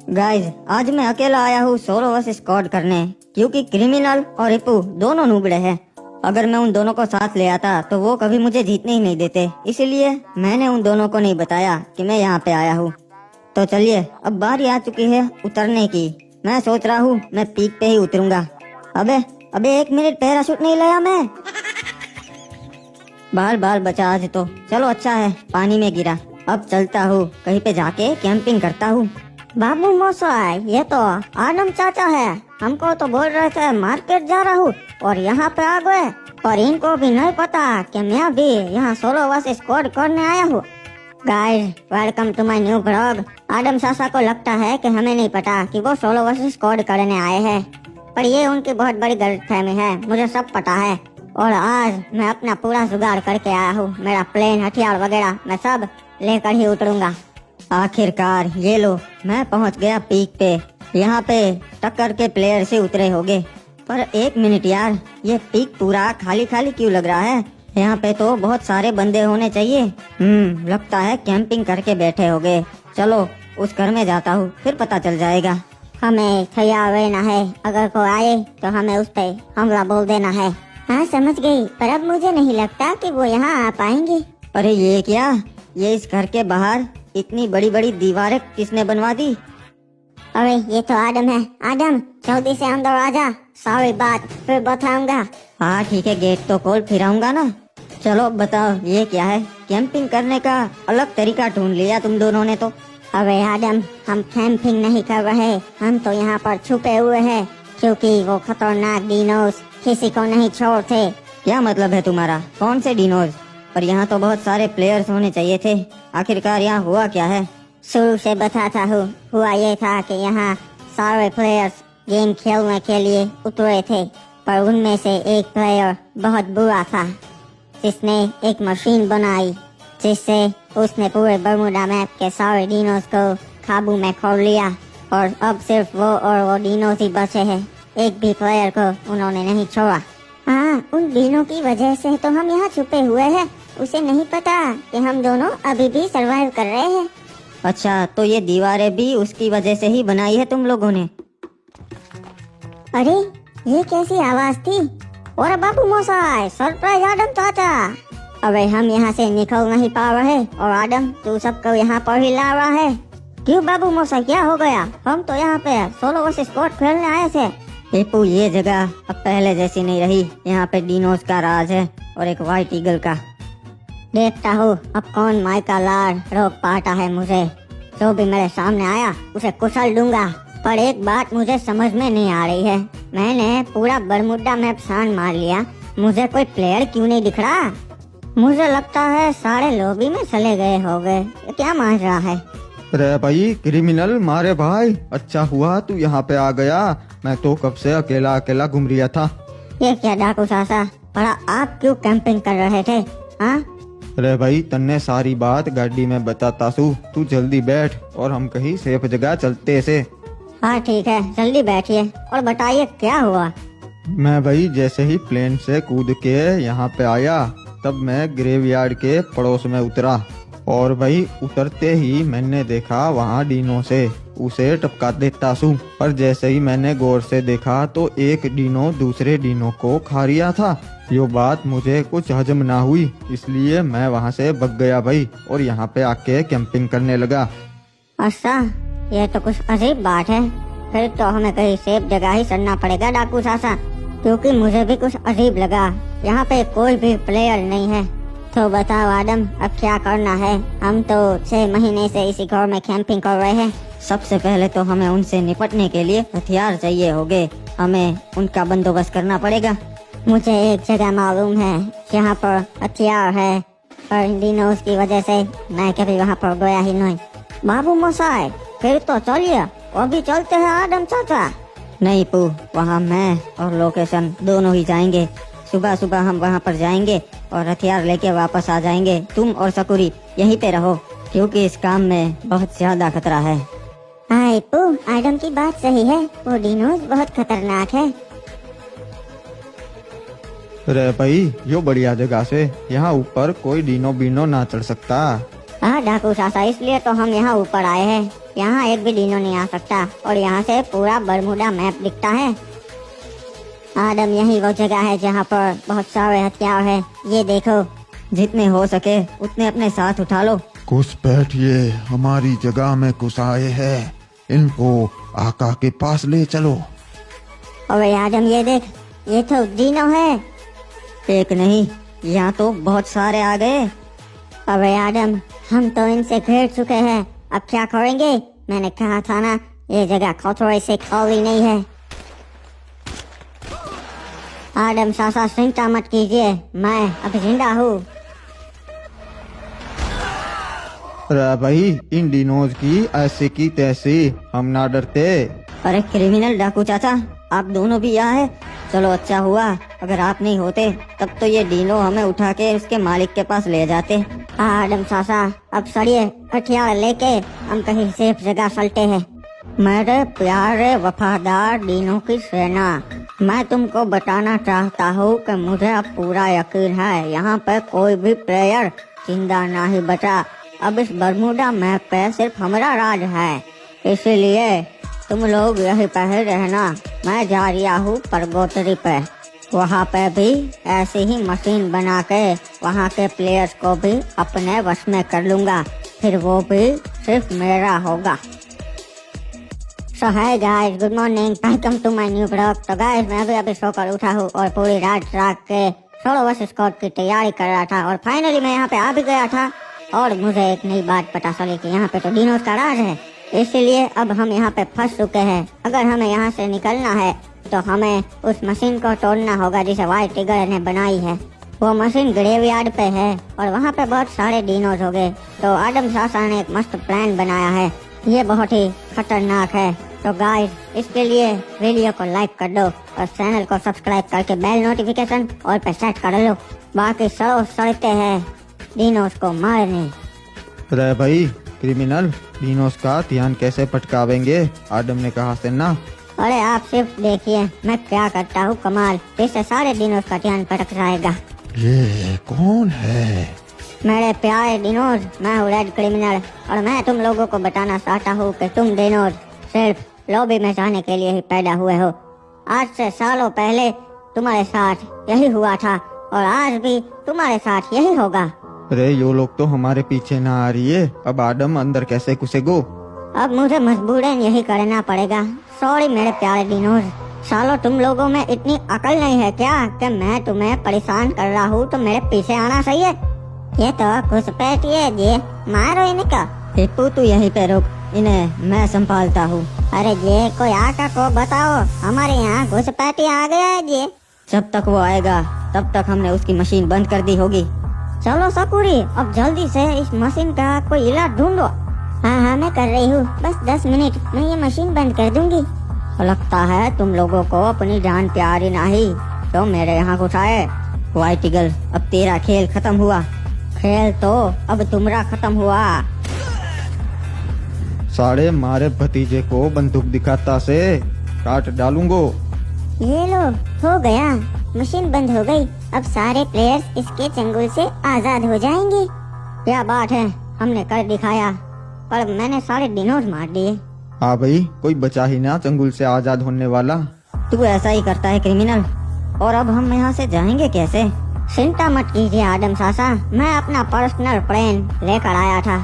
Guys, आज मैं अकेला आया हूँ सोलो वर्सेस स्क्वाड करने, क्योंकि क्रिमिनल और रिपू दोनों नुबड़े हैं। अगर मैं उन दोनों को साथ ले आता तो वो कभी मुझे जीतने ही नहीं देते, इसलिए मैंने उन दोनों को नहीं बताया कि मैं यहाँ पे आया हूँ। तो चलिए, अब बारी आ चुकी है उतरने की। मैं सोच रहा हूँ मैं पीक पे ही उतरूंगा। अबे अबे 1 मिनट, पैराशूट नहीं लाया मैं। बाल बाल बचा आज तो। चलो अच्छा है पानी में गिरा। अब चलता हूँ कहीं पे जाके कैंपिंग करता हूँ। बाबू मोसाई, ये तो आदम चाचा है। हमको तो बोल रहे थे मार्केट जा रहा हूँ और यहाँ पे आ गए। और इनको भी नहीं पता कि मैं भी यहाँ सोलो वर्सेस स्क्वाड करने आया हूँ। Guys, welcome to my new blog. Adam चाचा को लगता है कि हमें नहीं पता कि वो सोलो वर्सेस स्क्वाड करने आए हैं, पर ये उनकी बहुत बड़ी गलतफहमी है। मुझे सब पता है और आज मैं अपना पूरा जुगाड़ करके आया हूँ। मेरा प्लेन, हथियार वगैरह मैं सब लेकर ही उतरूंगा। आखिरकार ये लो, मैं पहुंच गया पीक पे। यहाँ पे टक्कर के प्लेयर से उतरे होंगे, पर 1 मिनट यार, ये पीक पूरा खाली खाली क्यों लग रहा है? यहाँ पे तो बहुत सारे बंदे होने चाहिए। लगता है कैंपिंग करके बैठे होंगे। चलो उस घर में जाता हूँ, फिर पता चल जाएगा। हमें तैयार रहना है, अगर कोई आए तो हमें उस पे हमला बोल देना है। हाँ समझ गई, पर अब मुझे नहीं लगता कि वो यहाँ आ पाएंगे। अरे ये क्या, ये इस घर के बाहर इतनी बड़ी बड़ी दीवारें किसने बनवा दी? अरे ये तो आदम है। आदम, जल्दी से अंदर आ जा, सारी बात फिर बताऊंगा। हाँ ठीक है, गेट तो खोल, फिर आऊंगा ना। चलो बताओ ये क्या है? कैंपिंग करने का अलग तरीका ढूंढ लिया तुम दोनों ने तो। अरे आदम, हम कैंपिंग नहीं कर रहे, हम तो यहाँ पर छुपे हुए हैं, क्योंकि वो खतरनाक डिनोज किसी को नहीं छोड़ते। क्या मतलब है तुम्हारा? कौन से डिनोज? पर यहाँ तो बहुत सारे प्लेयर्स होने चाहिए थे। आखिरकार यहाँ हुआ क्या है? शुरू से बताता हूँ। हुआ ये था कि यहाँ सारे प्लेयर्स गेम खेलने के लिए उतरे थे, पर उनमें से एक प्लेयर बहुत बुरा था, जिसने एक मशीन बनाई, जिससे उसने पूरे बर्मुडा मैप के सारे डिनोज को काबू में कर लिया। और अब सिर्फ वो डिनोज ही बचे हैं। एक भी प्लेयर को उन्होंने नहीं छोड़ा। हाँ, उन डिनो की वजह से तो हम यहाँ छुपे हुए हैं। उसे नहीं पता कि हम दोनों अभी भी सरवाइव कर रहे हैं। अच्छा, तो ये दीवारें भी उसकी वजह से ही बनाई है तुम लोगों ने? अरे ये कैसी आवाज थी? और बाबू मोसाई, सरप्राइज आदम चाचा। अबे हम यहाँ से निकल नहीं पा रहे और आदम तू सबको यहाँ पर ही ला रहा है। क्यों बाबू मोसाई, क्या हो गया? हम तो यहाँ पे सोलो वर्सेस स्क्वाड खेलने आए थे। टीपू, ये जगह अब पहले जैसी नहीं रही। यहाँ पे डिनोज का राज है और एक व्हाइट ईगल का। देखता हूँ अब कौन माई का लाड रोक पाता है मुझे। जो भी मेरे सामने आया उसे कुचल दूंगा। पर एक बात मुझे समझ में नहीं आ रही है, मैंने पूरा बरमुडा मैप छान मार लिया, मुझे कोई प्लेयर क्यों नहीं दिख रहा? मुझे लगता है सारे लॉबी में चले गए होंगे। ये क्या मान रहा है? अरे भाई क्रिमिनल, मारे भाई, अच्छा हुआ तू यहाँ पे आ गया। मैं तो कब से अकेला अकेला घूम रहा था। ये क्या डाकू चाचा, बड़ा आप क्यों कैंपिंग कर रहे थे? हाँ अरे भाई, तन्ने सारी बात गाड़ी में बताता सू, तू जल्दी बैठ और हम कहीं सेफ जगह चलते से। हाँ ठीक है, जल्दी बैठिए और बताइए क्या हुआ। मैं भाई जैसे ही प्लेन से कूद के यहाँ पे आया, तब मैं ग्रेवयार्ड के पड़ोस में उतरा और भाई उतरते ही मैंने देखा वहाँ डिनो से उसे टपका देता सू। पर जैसे ही मैंने गौर से देखा तो एक डिनो दूसरे डिनो को खा रिया था। यो बात मुझे कुछ हजम ना हुई, इसलिए मैं वहाँ से भाग गया भाई और यहाँ पे आके कैंपिंग करने लगा। अच्छा, ये तो कुछ अजीब बात है। फिर तो हमें कहीं सेफ जगह ही चलना पड़ेगा डाकू चाचा, क्योंकि मुझे भी कुछ अजीब लगा। यहाँ पे कोई भी प्लेयर नहीं है। तो बताओ आदम, अब क्या करना है? हम तो 6 महीने से इसी घर में कैंपिंग कर रहे हैं। सबसे पहले तो हमें उनसे निपटने के लिए हथियार चाहिए होंगे। हमें उनका बंदोबस्त करना पड़ेगा। मुझे एक जगह मालूम है जहाँ पर हथियार है, पर इन डिनोज की वजह से मैं कभी वहाँ पर गया ही नहीं। बाबू मोसाई, फिर तो चलिए अभी चलते हैं आदम चाचा। नहीं पू, वहाँ मैं और लोकेशन दोनों ही जाएंगे। सुबह सुबह हम वहाँ पर जाएंगे और हथियार लेके वापस आ जाएंगे। तुम और सकूरी यहीं पे रहो, क्योंकि इस काम में बहुत ज्यादा खतरा है। हाय पू, आदम की बात सही है, वो डिनोज बहुत खतरनाक है। अरे भाई, यो बढ़िया जगह से यहाँ ऊपर कोई डिनो बिनो ना चढ़ सकता। हाँ डाकू चाचा, इसलिए तो हम यहाँ ऊपर आए हैं। यहाँ एक भी डीनो नहीं आ सकता और यहाँ से पूरा बरमूडा मैप दिखता है। आदम, यही वो जगह है जहाँ पर बहुत सारे हथियार है। ये देखो। जितने हो सके उतने अपने साथ उठा लो। घुसपैठिए, हमारी जगह में घुस आए हैं, इनको आका के पास ले चलो। अबे आदम, ये देख, ये तो डीनो है। एक नहीं, यहाँ तो बहुत सारे आ गए। अबे आदम, हम तो इनसे घेर चुके हैं, अब क्या करेंगे? मैंने कहा था ना, ये जगह खतरे से खाली नहीं है। आदम चाचा, चिंता मत कीजिए, मैं अब जिंदा हूँ। अरे भाई, इन डिनोज की ऐसे की तैसी, हम ना डरते। अरे क्रिमिनल डाकू चाचा, आप दोनों भी यहाँ है। चलो अच्छा हुआ, अगर आप नहीं होते तब तो ये डीनो हमें उठा के उसके मालिक के पास ले जाते। आदम चाचा, अब सड़िए हथियार लेके हम कहीं सेफ जगह चलते हैं। मेरे प्यारे वफादार डीनो की सेना, मैं तुमको बताना चाहता हूँ कि मुझे अब पूरा यकीन है यहाँ पे कोई भी प्लेयर जिंदा नहीं बचा। अब इस बरमूडा मैप पे सिर्फ हमारा राज है, इसीलिए तुम लोग यहीं पे रहना। मैं जा रहा हूँ परगोतरी पे, वहाँ पे भी ऐसी ही मशीन बना के वहाँ के प्लेयर्स को भी अपने वश में कर लूँगा, फिर वो भी सिर्फ मेरा होगा। So hi guys, good morning, welcome to my new blog. तो गाइस, मैं अभी सोकर उठा हूँ और पूरी रात जाग के सोलो वर्सेस स्क्वाड की तैयारी कर रहा था और फाइनली मैं यहाँ पे आ भी गया था और मुझे एक नई बात पता चली कि यहाँ पे तो डिनोज का राज है, इसलिए अब हम यहाँ पे फंस चुके हैं। अगर हमें यहाँ से निकलना है तो हमें उस मशीन को तोड़ना होगा जिसे व्हाइट टिगर ने बनाई है। वो मशीन ग्रेवयार्ड पे है और वहाँ पे बहुत सारे डिनोज हो गए। तो आदम चाचा ने एक मस्त प्लान बनाया है, ये बहुत ही खतरनाक है। तो गाइस, इसके लिए वीडियो को लाइक कर दो और चैनल को सब्सक्राइब करके बेल नोटिफिकेशन और पे सेट कर लो। बाकी सब चलते हैं डिनोज को मारने। अरे भाई क्रिमिनल, डिनोज का ध्यान कैसे भटकावेंगे? आदम ने कहा से ना। अरे आप सिर्फ देखिए मैं क्या करता हूँ कमाल, इससे सारे डिनोज का ध्यान भटक जाएगा। ये कौन है? मेरे प्यारे डिनोज, मैं हूँ रेड क्रिमिनल और मैं तुम लोगों को बताना चाहता हूँ कि तुम डिनोज सिर्फ लॉबी में जाने के लिए ही पैदा हुए हो। आज से सालों पहले तुम्हारे साथ यही हुआ था और आज भी तुम्हारे साथ यही होगा। अरे यो लोग तो हमारे पीछे ना आ रही है, अब आदम अंदर कैसे घुसेगो? अब मुझे मजबूरन यही करना पड़ेगा। सॉरी मेरे प्यारे डिनोज, सालों तुम लोगों में इतनी अकल नहीं है क्या कि मैं तुम्हें परेशान कर रहा हूँ तो मेरे पीछे आना चाहिए। ये तो घुसपैठिए जी, मारो इनका। टिप्पू तू यहीं पे रुक, इन्हें मैं संभालता हूँ। अरे ये कोई आका को बताओ, हमारे यहाँ घुसपैठी आ गया है जी। जब तक वो आएगा तब तक हमने उसकी मशीन बंद कर दी होगी। चलो सकुरी, अब जल्दी से इस मशीन का कोई इलाज ढूंढो। हाँ मैं कर रही हूँ, बस 10 मिनट में ये मशीन बंद कर दूंगी। लगता है तुम लोगों को अपनी जान प्यारी नहीं तो मेरे यहाँ कुछ आए। व्हाइट ईगल, अब तेरा खेल खत्म हुआ। खेल तो अब तुम्हारा खत्म हुआ। साढ़े मारे भतीजे को बंदूक दिखाता से काट डालूंगो। ये लो, हो गया, मशीन बंद हो गई। अब सारे प्लेयर्स इसके चंगुल से आजाद हो जाएंगे। क्या बात है, हमने कर दिखाया, पर मैंने सारे डिनोज मार दिए। हाँ भाई, कोई बचा ही ना चंगुल से आजाद होने वाला। तू ऐसा ही करता है क्रिमिनल, और अब हम यहाँ से जाएंगे कैसे? चिंता मत कीजिए आदम चाचा, मैं अपना पर्सनल प्लेन लेकर आया था।